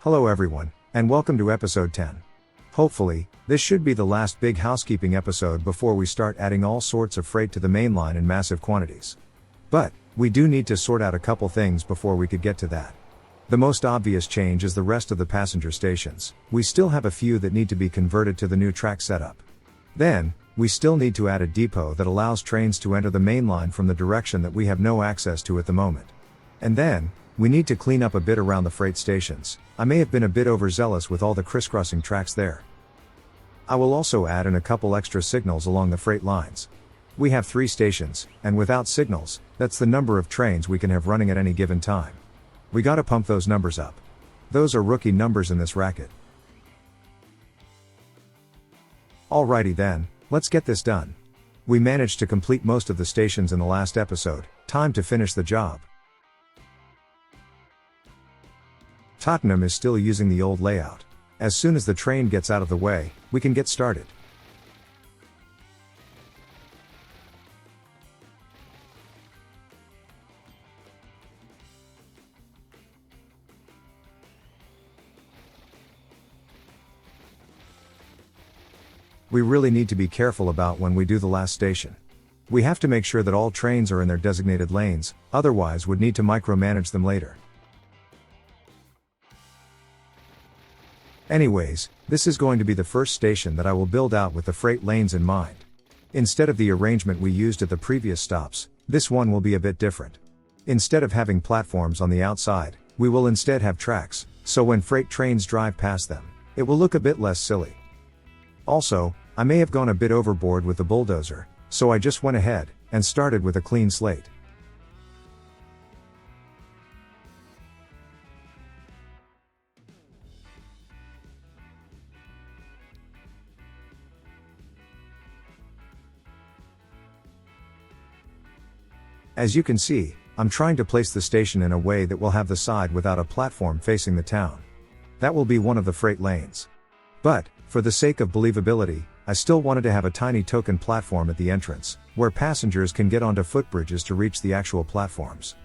Hello everyone, and welcome to episode 10. Hopefully, this should be the last big housekeeping episode before we start adding all sorts of freight to the main line in massive quantities. But, we do need to sort out a couple things before we could get to that. The most obvious change is the rest of the passenger stations. We still have a few that need to be converted to the new track setup. Then, we still need to add a depot that allows trains to enter the main line from the direction that we have no access to at the moment. And then, we need to clean up a bit around the freight stations. I may have been a bit overzealous with all the crisscrossing tracks there. I will also add in a couple extra signals along the freight lines. We have 3 stations, and without signals, that's the number of trains we can have running at any given time. We gotta pump those numbers up. Those are rookie numbers in this racket. Alrighty then, let's get this done. We managed to complete most of the stations in the last episode, time to finish the job. Tottenham is still using the old layout. As soon as the train gets out of the way, we can get started. We really need to be careful about when we do the last station. We have to make sure that all trains are in their designated lanes, otherwise would need to micromanage them later. Anyways, this is going to be the first station that I will build out with the freight lanes in mind. Instead of the arrangement we used at the previous stops, this one will be a bit different. Instead of having platforms on the outside, we will instead have tracks, so when freight trains drive past them, it will look a bit less silly. Also, I may have gone a bit overboard with the bulldozer, so I just went ahead and started with a clean slate. As you can see, I'm trying to place the station in a way that will have the side without a platform facing the town. That will be one of the freight lanes. But, for the sake of believability, I still wanted to have a tiny token platform at the entrance, where passengers can get onto footbridges to reach the actual platforms.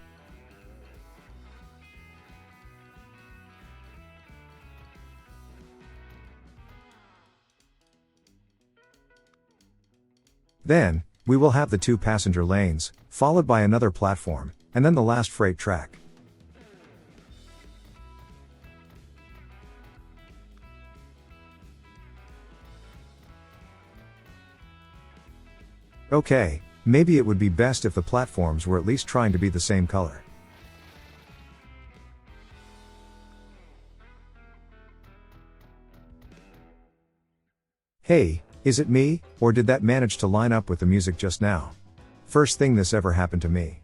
Then, we will have the 2 passenger lanes, followed by another platform, and then the last freight track. Okay, maybe it would be best if the platforms were at least trying to be the same color. Hey, is it me, or did that manage to line up with the music just now? First thing this ever happened to me.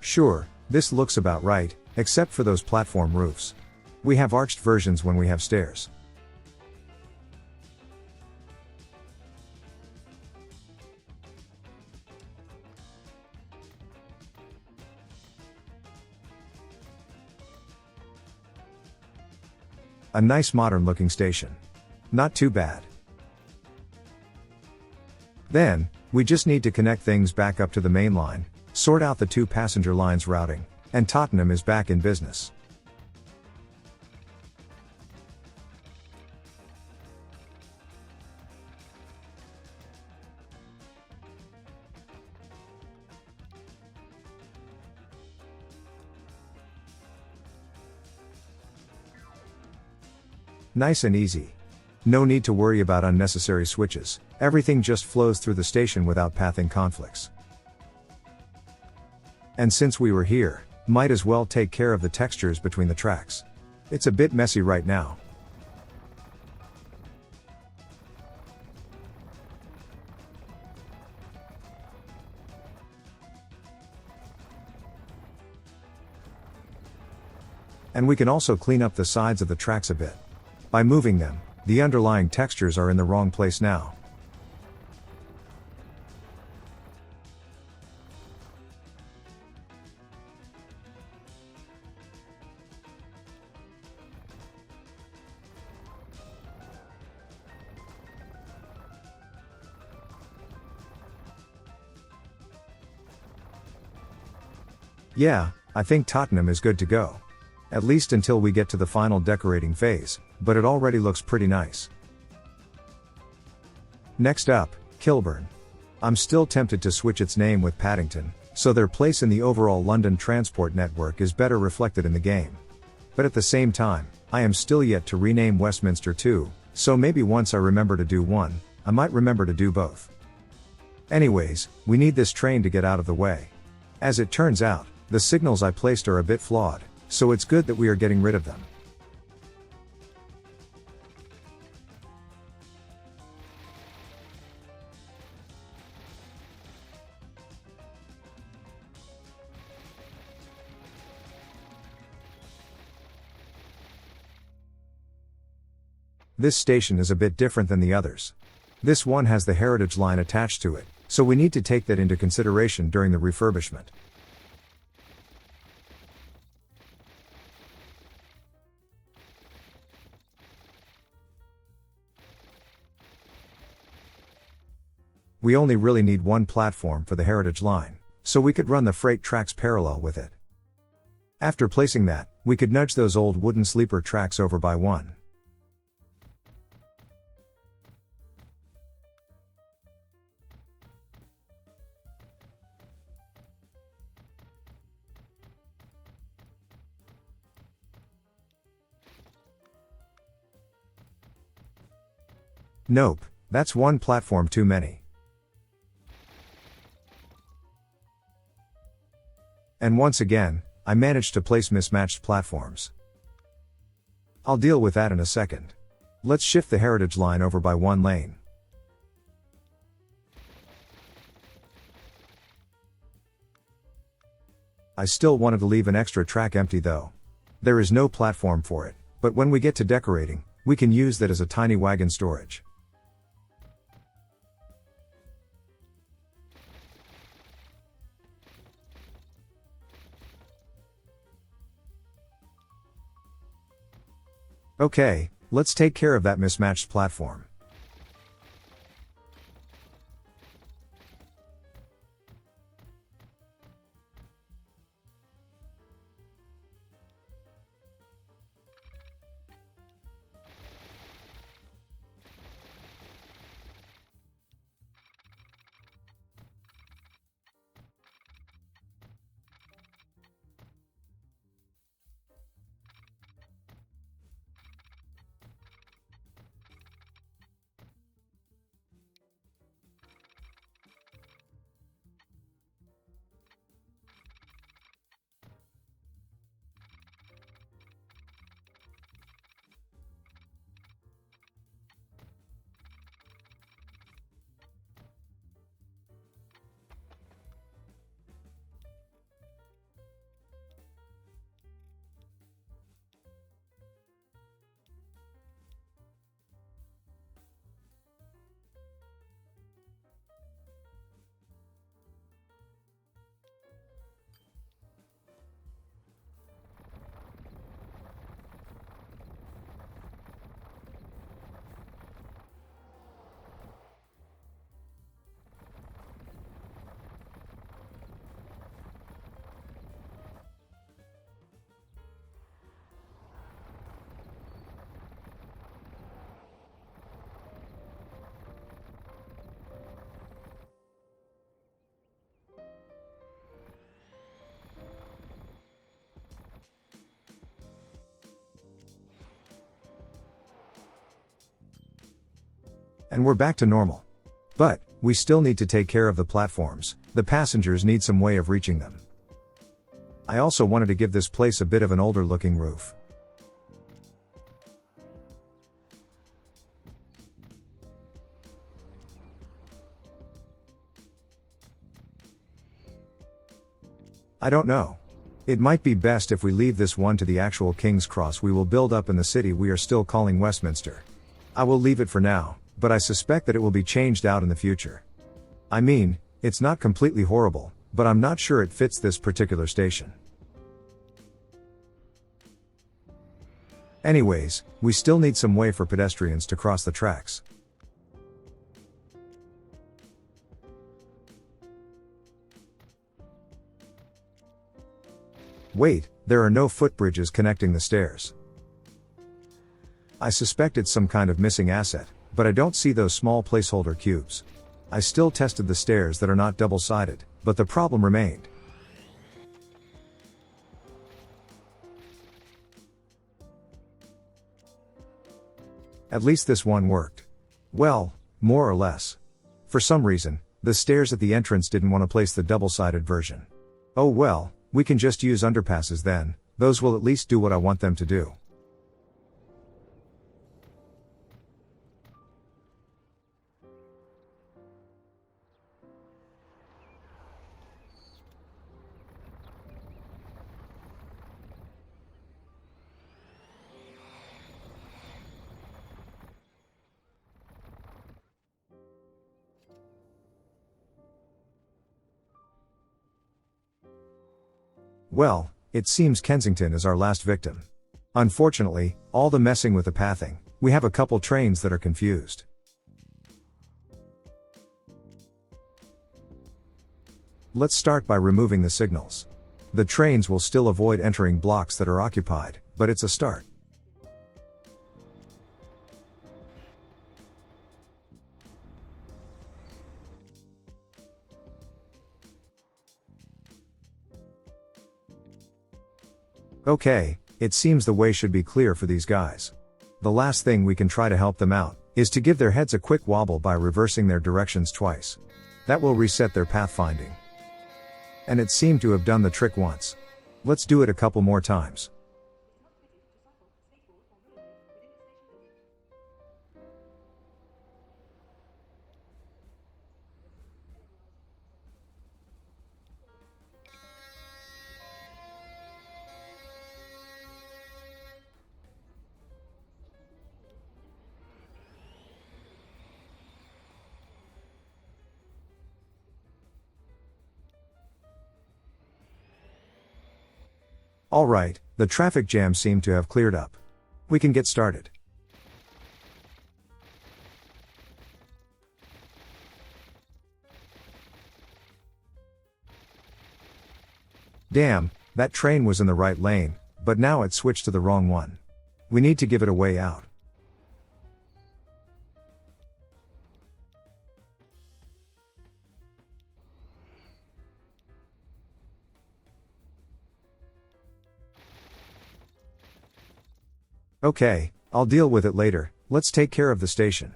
Sure, this looks about right, except for those platform roofs. We have arched versions when we have stairs. A nice modern looking station. Not too bad. Then, we just need to connect things back up to the main line, sort out the 2 passenger lines routing, and Tottenham is back in business. Nice and easy. No need to worry about unnecessary switches, everything just flows through the station without pathing conflicts. And since we were here, might as well take care of the textures between the tracks. It's a bit messy right now. And we can also clean up the sides of the tracks a bit. By moving them, the underlying textures are in the wrong place now. Yeah, I think Tottenham is good to go. At least until we get to the final decorating phase, but it already looks pretty nice. Next up, Kilburn. I'm still tempted to switch its name with Paddington, so their place in the overall London transport network is better reflected in the game. But at the same time, I am still yet to rename Westminster too, so maybe once I remember to do one, I might remember to do both. Anyways, we need this train to get out of the way. As it turns out, the signals I placed are a bit flawed, so it's good that we are getting rid of them. This station is a bit different than the others. This one has the heritage line attached to it, so we need to take that into consideration during the refurbishment. We only really need one platform for the heritage line, so we could run the freight tracks parallel with it. After placing that, we could nudge those old wooden sleeper tracks over by one. Nope, that's one platform too many. And once again, I managed to place mismatched platforms. I'll deal with that in a second. Let's shift the heritage line over by one lane. I still wanted to leave an extra track empty though. There is no platform for it, but when we get to decorating, we can use that as a tiny wagon storage. Okay, let's take care of that mismatched platform. And we're back to normal. But, we still need to take care of the platforms, the passengers need some way of reaching them. I also wanted to give this place a bit of an older looking roof. I don't know. It might be best if we leave this one to the actual King's Cross we will build up in the city we are still calling Westminster. I will leave it for now, but I suspect that it will be changed out in the future. I mean, it's not completely horrible, but I'm not sure it fits this particular station. Anyways, we still need some way for pedestrians to cross the tracks. Wait, there are no footbridges connecting the stairs. I suspect it's some kind of missing asset, but I don't see those small placeholder cubes. I still tested the stairs that are not double-sided, but the problem remained. At least this one worked. Well, more or less. For some reason, the stairs at the entrance didn't want to place the double-sided version. Oh well, we can just use underpasses then, those will at least do what I want them to do. Well, it seems Kensington is our last victim. Unfortunately, all the messing with the pathing, we have a couple trains that are confused. Let's start by removing the signals. The trains will still avoid entering blocks that are occupied, but it's a start. Okay, it seems the way should be clear for these guys. The last thing we can try to help them out, is to give their heads a quick wobble by reversing their directions twice. That will reset their pathfinding. And it seemed to have done the trick once. Let's do it a couple more times. Alright, the traffic jam seemed to have cleared up. We can get started. Damn, that train was in the right lane, but now it switched to the wrong one. We need to give it a way out. Okay, I'll deal with it later, let's take care of the station.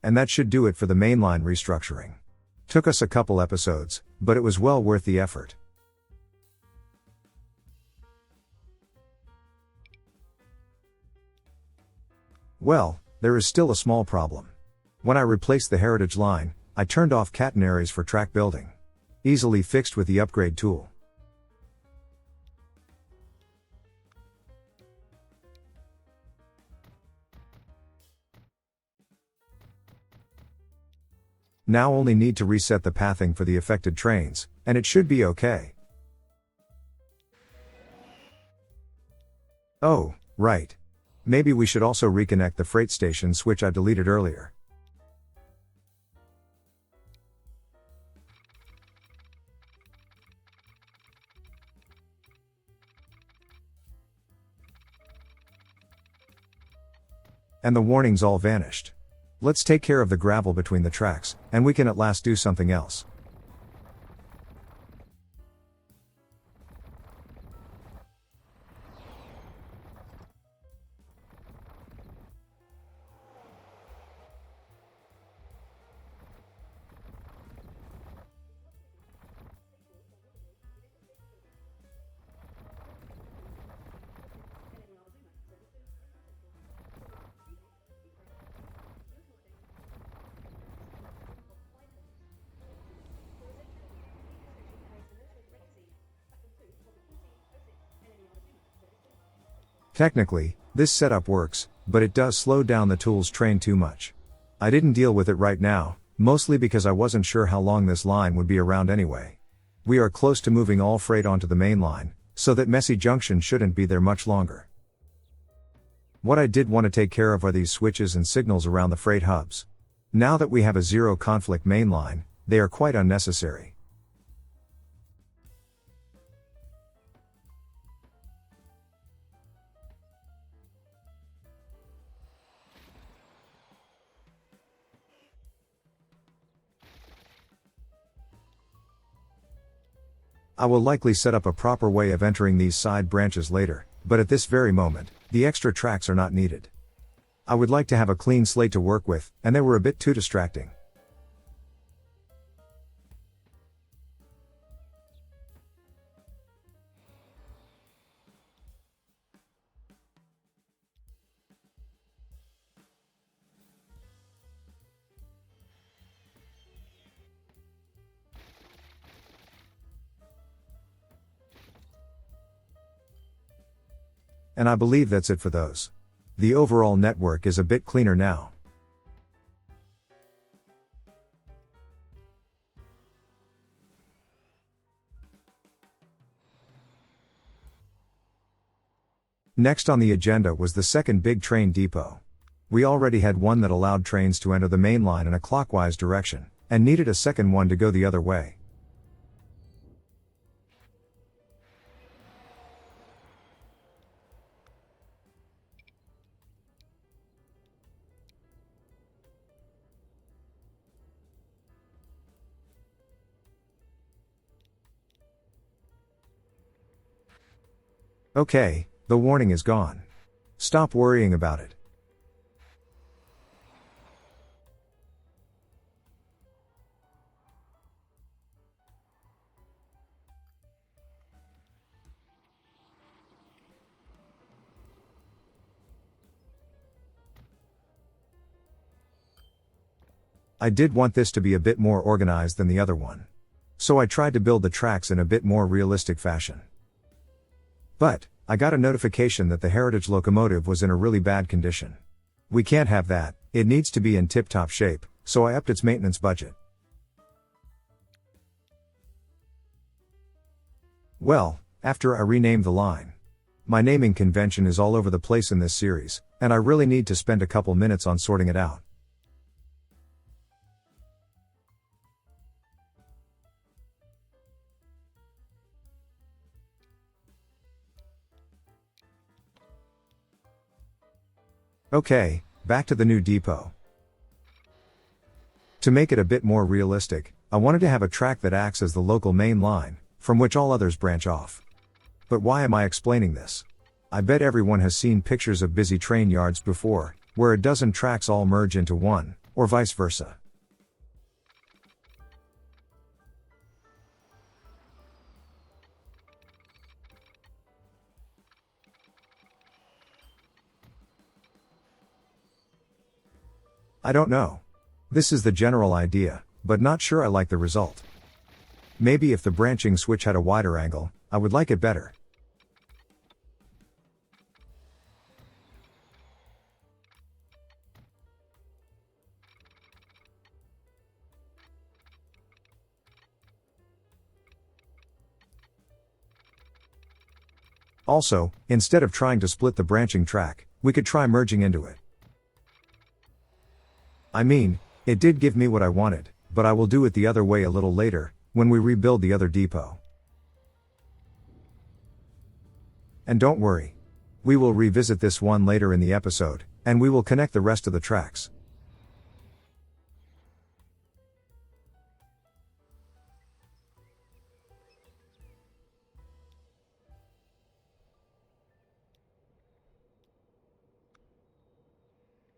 And that should do it for the mainline restructuring. Took us a couple episodes, but it was well worth the effort. Well, there is still a small problem. When I replaced the heritage line, I turned off catenaries for track building. Easily fixed with the upgrade tool. Now only need to reset the pathing for the affected trains, and it should be okay. Oh, right. Maybe we should also reconnect the freight station switch I deleted earlier. And the warnings all vanished. Let's take care of the gravel between the tracks, and we can at last do something else. Technically, this setup works, but it does slow down the tool's train too much. I didn't deal with it right now, mostly because I wasn't sure how long this line would be around anyway. We are close to moving all freight onto the main line, so that Messy Junction shouldn't be there much longer. What I did want to take care of are these switches and signals around the freight hubs. Now that we have a zero conflict main line, they are quite unnecessary. I will likely set up a proper way of entering these side branches later, but at this very moment, the extra tracks are not needed. I would like to have a clean slate to work with, and they were a bit too distracting. And I believe that's it for those. The overall network is a bit cleaner now. Next on the agenda was the second big train depot. We already had one that allowed trains to enter the main line in a clockwise direction, and needed a second one to go the other way. Okay, the warning is gone. Stop worrying about it. I did want this to be a bit more organized than the other one. So I tried to build the tracks in a bit more realistic fashion. But, I got a notification that the Heritage locomotive was in a really bad condition. We can't have that, it needs to be in tip-top shape, so I upped its maintenance budget. Well, after I renamed the line. My naming convention is all over the place in this series, and I really need to spend a couple minutes on sorting it out. Okay, back to the new depot. To make it a bit more realistic, I wanted to have a track that acts as the local main line, from which all others branch off. But why am I explaining this? I bet everyone has seen pictures of busy train yards before, where a dozen tracks all merge into one, or vice versa. I don't know. This is the general idea, but not sure I like the result. Maybe if the branching switch had a wider angle, I would like it better. Also, instead of trying to split the branching track, we could try merging into it. I mean, it did give me what I wanted, but I will do it the other way a little later, when we rebuild the other depot. And don't worry. We will revisit this one later in the episode, and we will connect the rest of the tracks.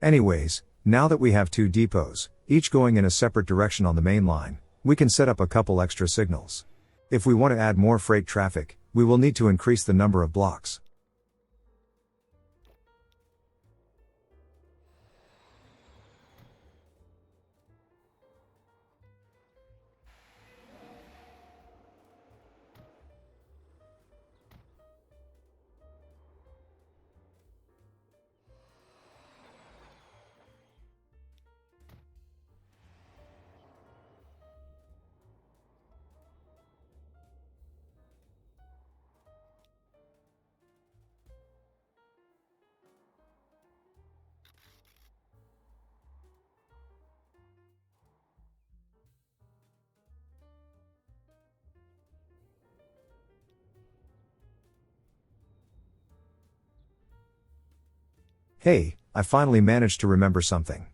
Anyways, now that we have two depots, each going in a separate direction on the main line, we can set up a couple extra signals. If we want to add more freight traffic, we will need to increase the number of blocks. Hey, I finally managed to remember something.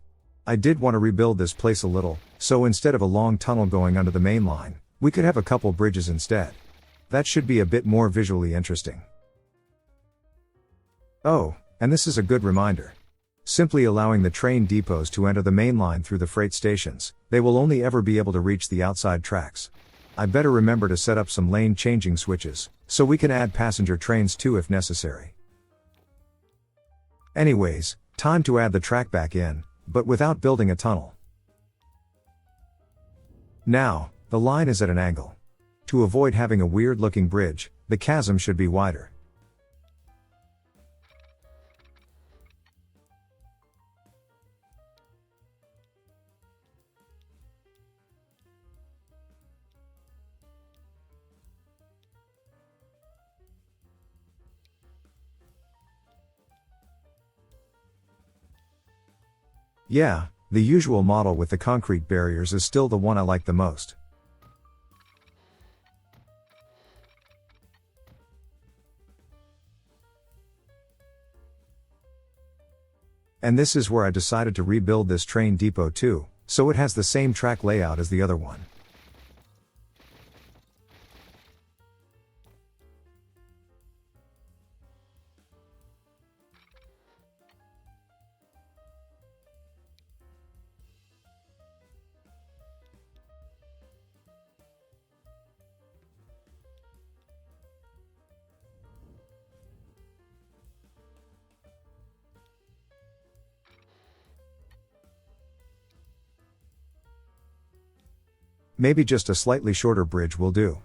I did want to rebuild this place a little, so instead of a long tunnel going under the main line, we could have a couple bridges instead. That should be a bit more visually interesting. Oh, and this is a good reminder. Simply allowing the train depots to enter the main line through the freight stations, they will only ever be able to reach the outside tracks. I better remember to set up some lane changing switches, so we can add passenger trains too if necessary. Anyways, time to add the track back in, but without building a tunnel. Now, the line is at an angle. To avoid having a weird looking bridge, the chasm should be wider. Yeah, the usual model with the concrete barriers is still the one I like the most. And this is where I decided to rebuild this train depot too, so it has the same track layout as the other one. Maybe just a slightly shorter bridge will do.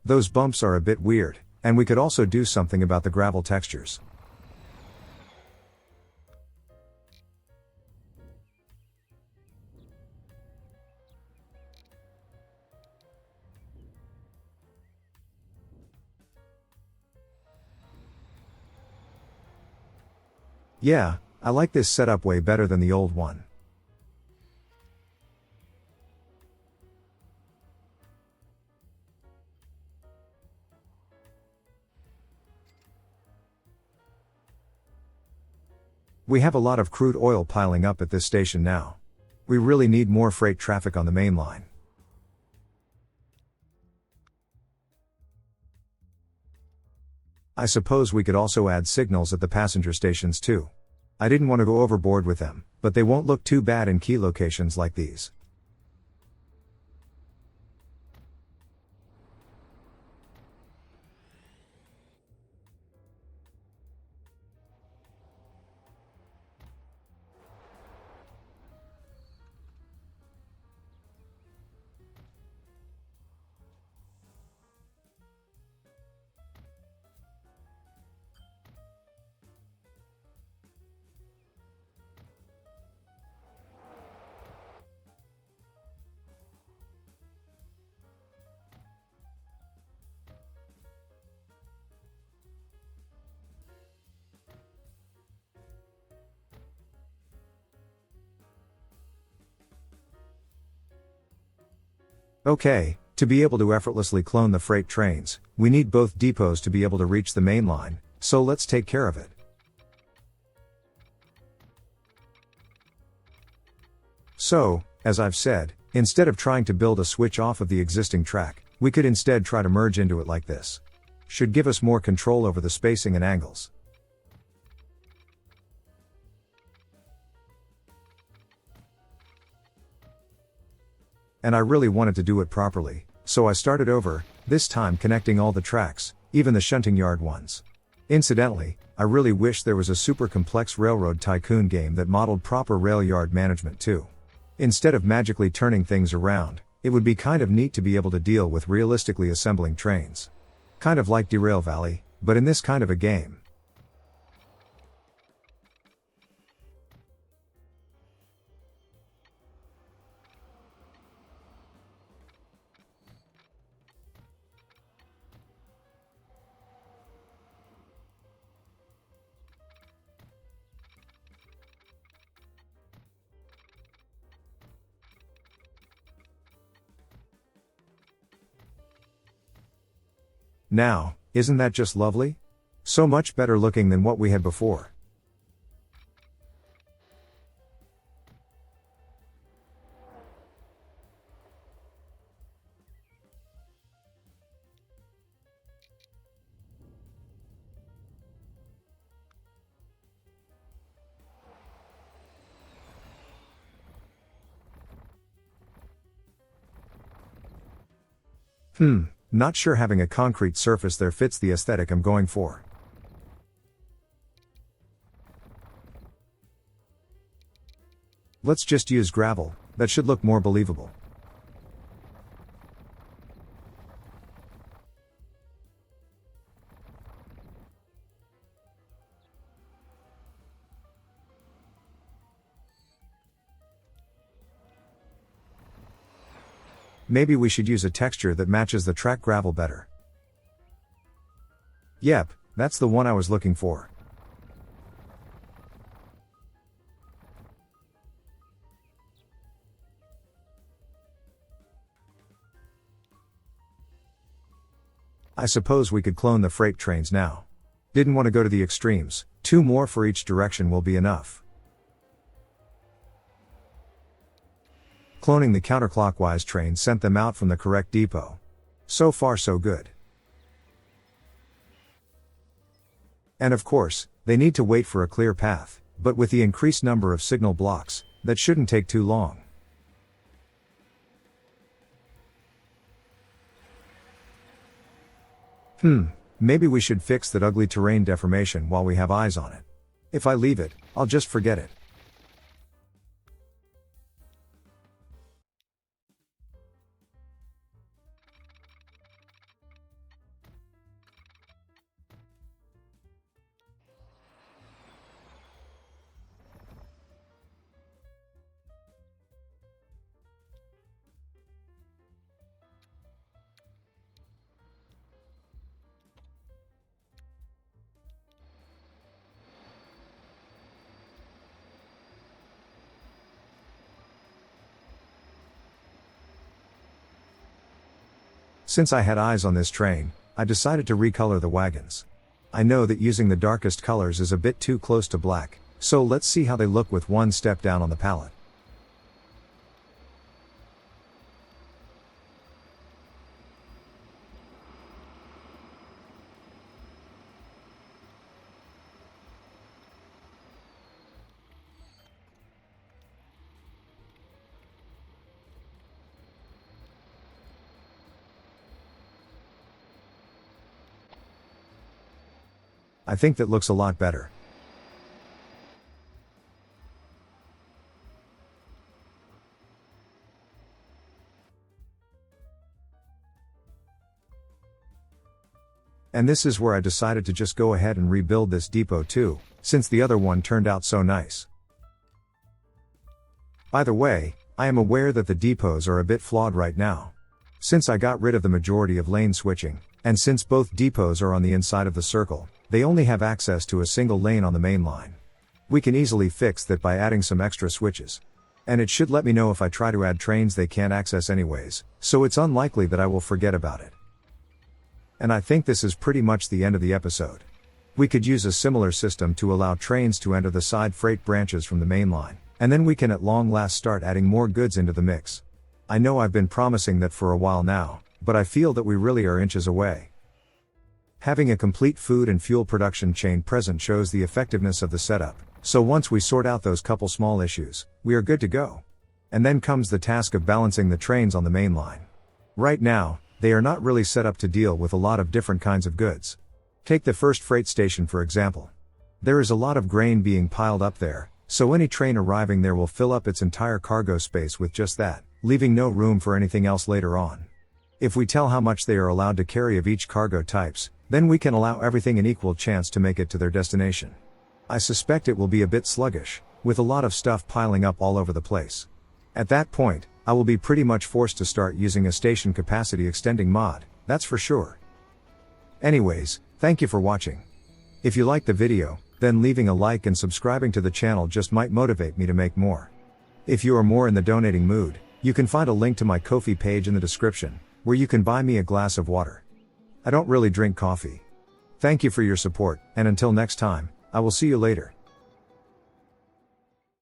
Those bumps are a bit weird, and we could also do something about the gravel textures. Yeah, I like this setup way better than the old one. We have a lot of crude oil piling up at this station now. We really need more freight traffic on the main line. I suppose we could also add signals at the passenger stations too. I didn't want to go overboard with them, but they won't look too bad in key locations like these. Okay, to be able to effortlessly clone the freight trains, we need both depots to be able to reach the main line, so let's take care of it. So, as I've said, instead of trying to build a switch off of the existing track, we could instead try to merge into it like this. Should give us more control over the spacing and angles. And I really wanted to do it properly, so I started over, this time connecting all the tracks, even the shunting yard ones. Incidentally, I really wish there was a super complex railroad tycoon game that modeled proper rail yard management too. Instead of magically turning things around, it would be kind of neat to be able to deal with realistically assembling trains. Kind of like Derail Valley, but in this kind of a game. Now, isn't that just lovely? So much better looking than what we had before. Not sure having a concrete surface there fits the aesthetic I'm going for. Let's just use gravel, that should look more believable. Maybe we should use a texture that matches the track gravel better. Yep, that's the one I was looking for. I suppose we could clone the freight trains now. Didn't want to go to the extremes, 2 more for each direction will be enough. Cloning the counterclockwise train sent them out from the correct depot. So far so good. And of course, they need to wait for a clear path, but with the increased number of signal blocks, that shouldn't take too long. Maybe we should fix that ugly terrain deformation while we have eyes on it. If I leave it, I'll just forget it. Since I had eyes on this train, I decided to recolor the wagons. I know that using the darkest colors is a bit too close to black, so let's see how they look with one step down on the palette. I think that looks a lot better. And this is where I decided to just go ahead and rebuild this depot too, since the other one turned out so nice. By the way, I am aware that the depots are a bit flawed right now. Since I got rid of the majority of lane switching, and since both depots are on the inside of the circle, they only have access to a single lane on the main line. We can easily fix that by adding some extra switches. And it should let me know if I try to add trains they can't access anyways, so it's unlikely that I will forget about it. And I think this is pretty much the end of the episode. We could use a similar system to allow trains to enter the side freight branches from the main line, and then we can at long last start adding more goods into the mix. I know I've been promising that for a while now, but I feel that we really are inches away. Having a complete food and fuel production chain present shows the effectiveness of the setup, so once we sort out those couple small issues, we are good to go. And then comes the task of balancing the trains on the main line. Right now, they are not really set up to deal with a lot of different kinds of goods. Take the first freight station for example. There is a lot of grain being piled up there, so any train arriving there will fill up its entire cargo space with just that, leaving no room for anything else later on. If we tell how much they are allowed to carry of each cargo types, then we can allow everything an equal chance to make it to their destination. I suspect it will be a bit sluggish, with a lot of stuff piling up all over the place. At that point, I will be pretty much forced to start using a station capacity extending mod, that's for sure. Anyways, thank you for watching. If you liked the video, then leaving a like and subscribing to the channel just might motivate me to make more. If you are more in the donating mood, you can find a link to my Ko-fi page in the description, where you can buy me a glass of water. I don't really drink coffee. Thank you for your support, and until next time, I will see you later.